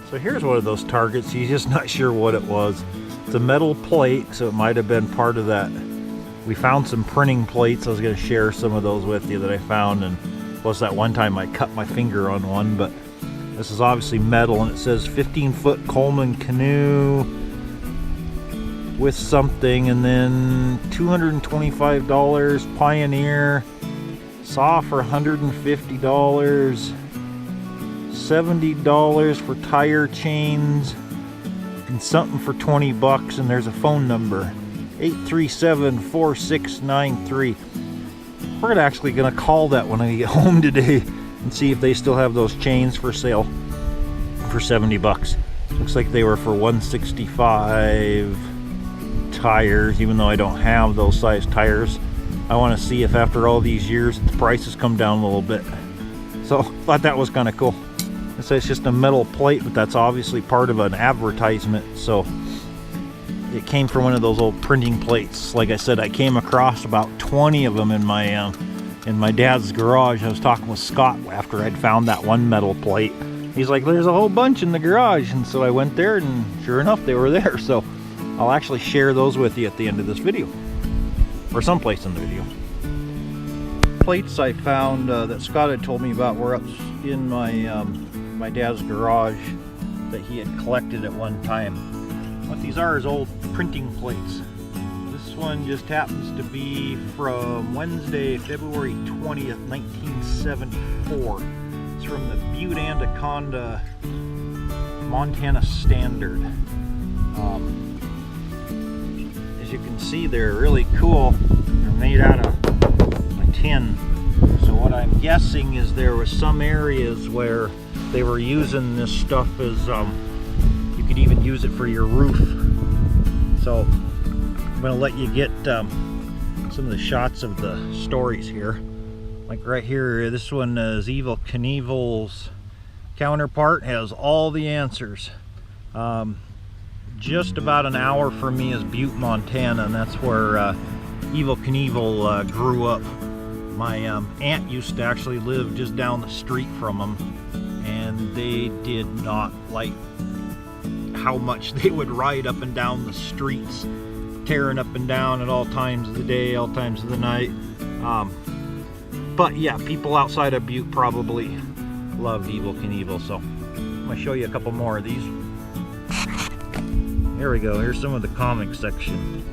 So here's one of those targets. He's just not sure what it was. It's a metal plate, so it might have been part of that. We found some printing plates. I was going to share some of those with you that I found, and plus that one time I cut my finger on one, but this is obviously metal, and it says 15-foot Coleman canoe with something, and then $225 Pioneer, saw for $150, $70 for tire chains, and something for 20 bucks, and there's a phone number, 837-4693. We're actually gonna call that when I get home today and see if they still have those chains for sale for 70 bucks. Looks like they were for 165 tires, even though I don't have those size tires. I want to see if after all these years the prices come down a little bit. So thought that was kind of cool. It says it's just a metal plate, but that's obviously part of an advertisement. So it came from one of those old printing plates. Like I said, I came across about 20 of them in my dad's garage. I was talking with Scott after I'd found that one metal plate. He's like, there's a whole bunch in the garage. And so I went there, and sure enough, they were there. So I'll actually share those with you at the end of this video, or someplace in the video. Plates I found that Scott had told me about were up in my dad's garage that he had collected at one time. What these are is old printing plates. This one just happens to be from Wednesday, February 20th, 1974. It's from the Butte Anaconda, Montana Standard. As you can see, they're really cool. They're made out of a tin. So what I'm guessing is there was some areas where they were using this stuff as you could even use it for your roof. So I'm going to let you get some of the shots of the stories here. Like right here, this one is Evel Knievel's counterpart, has all the answers. Just about an hour from me is Butte, Montana, and that's where Evel Knievel grew up. My aunt used to actually live just down the street from him, and they did not like how much they would ride up and down the streets, tearing up and down at all times of the day, all times of the night. But yeah, people outside of Butte probably loved Evel Knievel, so I'm going to show you a couple more of these. There we go, here's some of the comic section.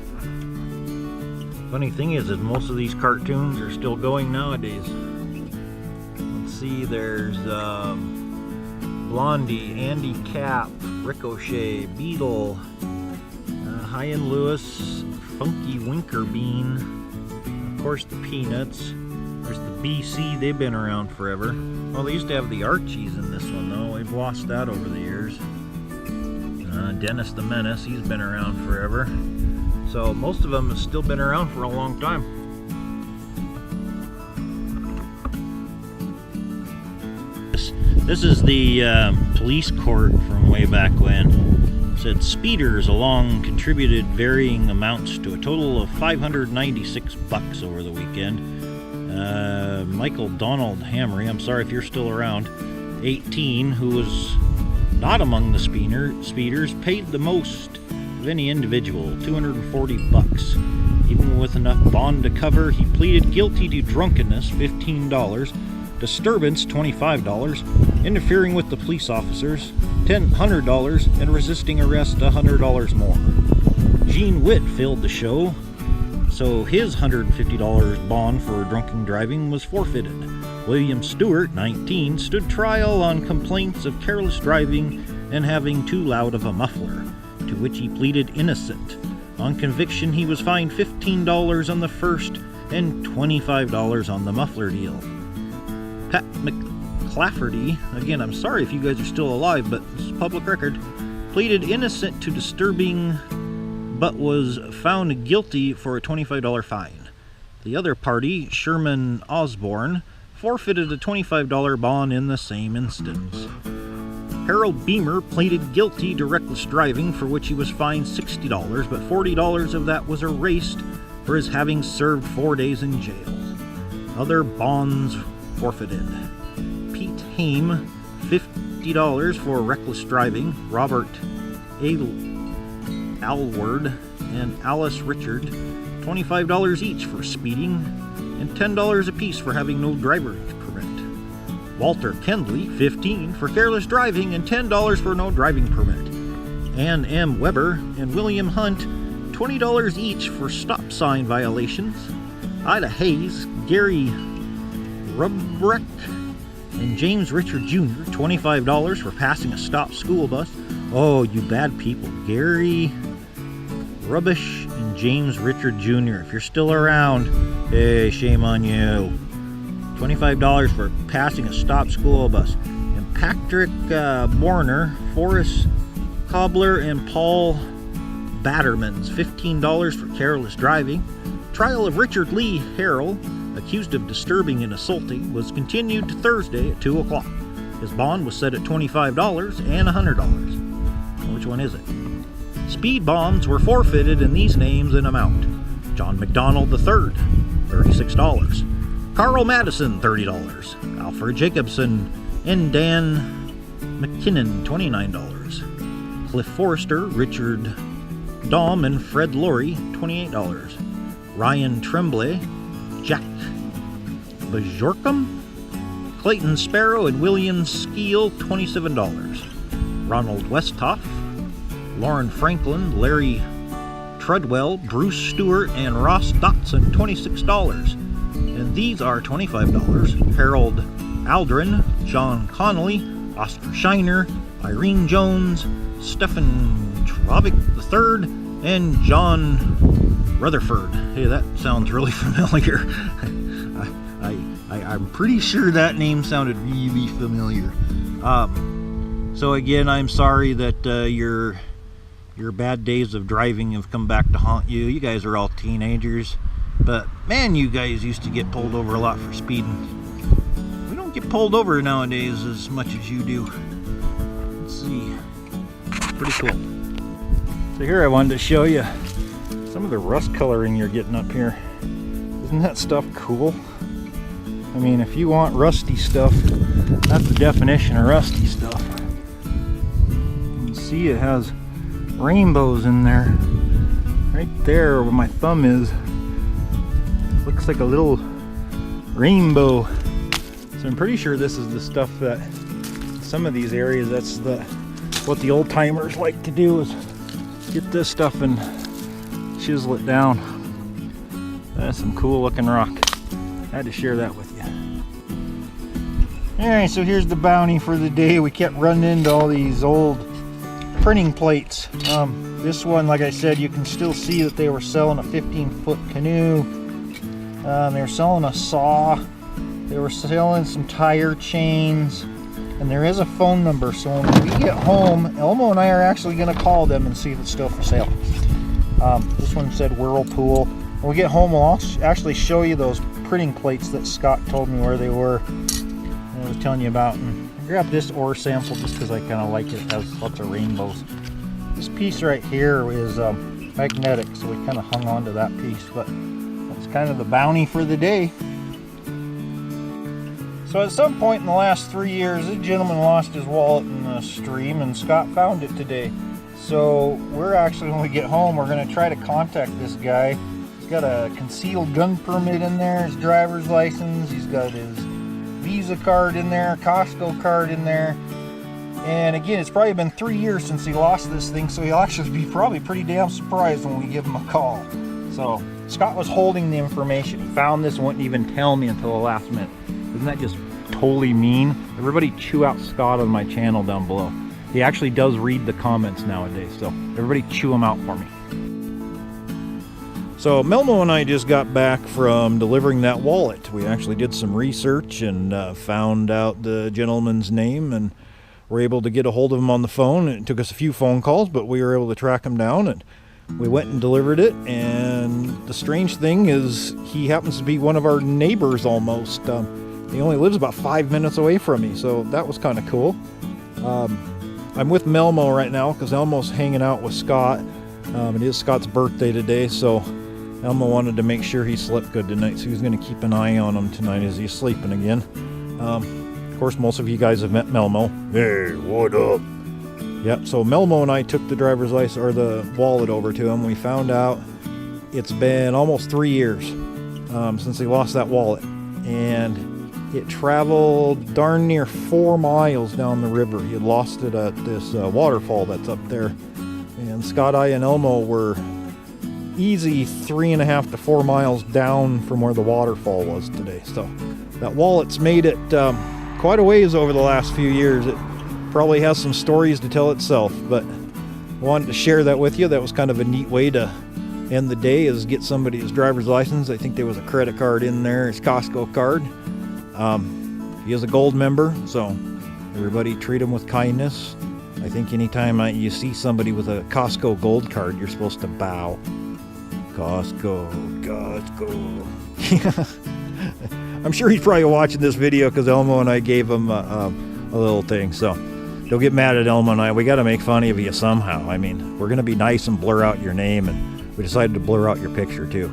Funny thing is most of these cartoons are still going nowadays. Let's see, there's Blondie, Andy Cap, Ricochet, Beetle, Hyan Lewis, Funky Winker Bean, of course the Peanuts. There's the BC, they've been around forever. Well, they used to have the Archies in this one though, we've lost that over the years. Dennis the Menace, he's been around forever. So most of them have still been around for a long time. This is the police court from way back when. It said speeders along contributed varying amounts to a total of 596 bucks over the weekend. Michael Donald Hamry, I'm sorry if you're still around, 18, who was not among the speeders, paid the most of any individual, 240 bucks. Even with enough bond to cover, he pleaded guilty to drunkenness, $15, disturbance, $25, interfering with the police officers, $100, and resisting arrest, $100 more. Gene Witt failed the show, so his $150 bond for drunken driving was forfeited. William Stewart, 19, stood trial on complaints of careless driving and having too loud of a muffler, to which he pleaded innocent. On conviction, he was fined $15 on the first and $25 on the muffler deal. Pat McClafferty, again, I'm sorry if you guys are still alive, but this is public record, pleaded innocent to disturbing, but was found guilty for a $25 fine. The other party, Sherman Osborne, forfeited a $25 bond in the same instance. Harold Beamer pleaded guilty to reckless driving, for which he was fined $60, but $40 of that was erased for his having served 4 days in jail. Other bonds forfeited. Pete Haim, 50 $50 for reckless driving. Robert Alward and Alice Richard, $25 each for speeding, and $10 apiece for having no driver's permit. Walter Kendley, $15 for careless driving and $10 for no driving permit. Ann M. Weber and William Hunt, $20 each for stop sign violations. Ida Hayes, Gary Rubrecht, and James Richard Jr., $25 for passing a stopped school bus. Oh, you bad people. Gary Rubbish and James Richard Jr., if you're still around, hey, shame on you. $25 for passing a stopped school bus. And Patrick Borner, Forrest Cobbler, and Paul Battermans, $15 for careless driving. Trial of Richard Lee Harrell, accused of disturbing and assaulting, was continued to Thursday at 2 o'clock. His bond was set at $25 and $100. Which one is it? Speed bonds were forfeited in these names and amount. John McDonald III, $36. Carl Madison, $30. Alfred Jacobson and Dan McKinnon, $29. Cliff Forrester, Richard Dahm, and Fred Laurie, $28. Ryan Tremblay, Jack Bajorkum, Clayton Sparrow, and William Skeel, $27. Ronald Westhoff, Lauren Franklin, Larry Treadwell, Bruce Stewart, and Ross Dotson, $26. And these are $25. Harold Aldrin, John Connolly, Oscar Shiner, Irene Jones, Stephen Trovick III, and John Rutherford. Hey, that sounds really familiar. I'm pretty sure that name sounded really familiar. So again, I'm sorry that your bad days of driving have come back to haunt you. You guys are all teenagers, but man, you guys used to get pulled over a lot for speeding. We don't get pulled over nowadays as much as you do. Let's see. Pretty cool. So here I wanted to show you some of the rust coloring you're getting up here. Isn't that stuff cool? I mean, if you want rusty stuff, that's the definition of rusty stuff. You can see it has rainbows in there. Right there where my thumb is, looks like a little rainbow. So I'm pretty sure this is the stuff that some of these areas, that's what the old timers like to do, is get this stuff and chisel it down. That's some cool looking rock. I had to share that with you. Alright, so here's the bounty for the day. We kept running into all these old printing plates. This one, like I said, you can still see that they were selling a 15-foot canoe. They were selling a saw. They were selling some tire chains. And there is a phone number, so when we get home, Elmo and I are actually going to call them and see if it's still for sale. This one said Whirlpool. When we get home, we'll actually show you those printing plates that Scott told me where they were. And I was telling you about. And I grabbed this ore sample just because I kind of like it. It has lots of rainbows. This piece right here is magnetic, so we kind of hung on to that piece. But that's kind of the bounty for the day. So at some point in the last 3 years, this gentleman lost his wallet in the stream, and Scott found it today. So we're actually, when we get home, we're going to try to contact this guy. He's got a concealed gun permit in there, his driver's license, he's got his Visa card in there, Costco card in there. And again, it's probably been 3 years since he lost this thing, so he'll actually be probably pretty damn surprised when we give him a call. So Scott was holding the information. He found this and wouldn't even tell me until the last minute. Isn't that just totally mean? Everybody chew out Scott on my channel down below. He actually does read the comments nowadays, so everybody chew them out for me. So Melmo and I just got back from delivering that wallet. We actually did some research and found out the gentleman's name, and were able to get a hold of him on the phone. It took us a few phone calls, but we were able to track him down, and we went and delivered it. And the strange thing is, he happens to be one of our neighbors almost. He only lives about 5 minutes away from me, so that was kind of cool. I'm with Melmo right now because Elmo's hanging out with Scott. It is Scott's birthday today, so Elmo wanted to make sure he slept good tonight, so he's going to keep an eye on him tonight as he's sleeping again. Of course, most of you guys have met Melmo. Hey, what up? Yep, so Melmo and I took the driver's license, or the wallet, over to him. We found out it's been almost 3 years since he lost that wallet. And it traveled darn near 4 miles down the river. He had lost it at this waterfall that's up there. And Scott, I, and Elmo were easy 3.5 to 4 miles down from where the waterfall was today. So that wallet's made it quite a ways over the last few years. It probably has some stories to tell itself, but I wanted to share that with you. That was kind of a neat way to end the day, is get somebody's driver's license. I think there was a credit card in there, his Costco card. He is a gold member, so everybody treat him with kindness. I think anytime you see somebody with a Costco gold card, you're supposed to bow. Costco. I'm sure he's probably watching this video because Elmo and I gave him a little thing. So don't get mad at Elmo and I. We got to make fun of you somehow. I mean, we're going to be nice and blur out your name, and we decided to blur out your picture too.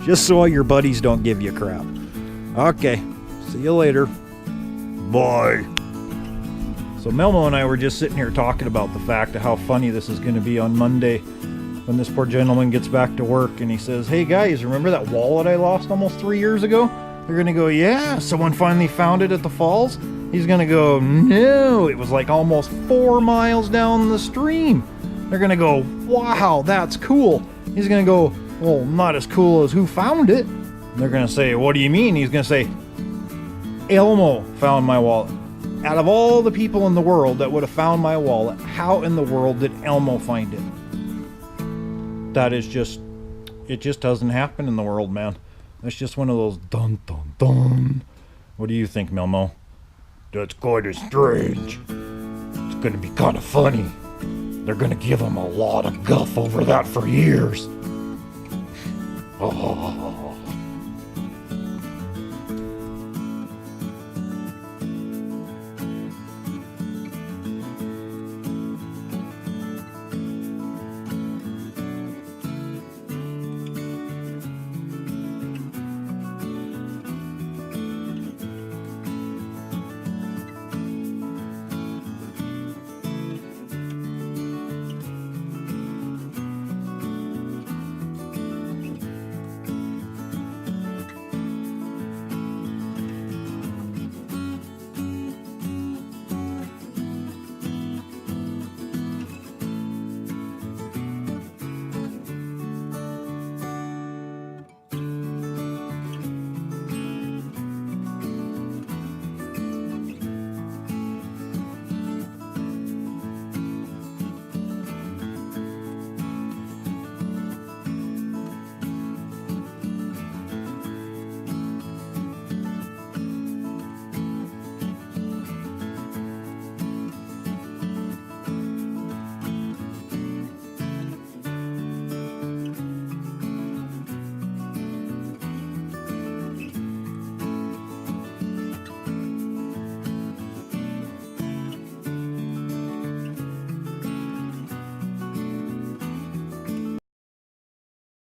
Just so all your buddies don't give you crap. Okay, see you later. Bye. So Melmo and I were just sitting here talking about the fact of how funny this is going to be on Monday when this poor gentleman gets back to work, and he says, hey guys, remember that wallet I lost almost 3 years ago? They're going to go, yeah, someone finally found it at the falls? He's going to go, no, it was like almost 4 miles down the stream. They're going to go, wow, that's cool. He's going to go, well, not as cool as who found it. They're going to say, what do you mean? He's going to say, Elmo found my wallet. Out of all the people in the world that would have found my wallet, how in the world did Elmo find it? That is just, it just doesn't happen in the world, man. That's just one of those dun dun dun. What do you think, Melmo? That's kind of strange. It's going to be kind of funny. They're going to give him a lot of guff over that for years. Oh.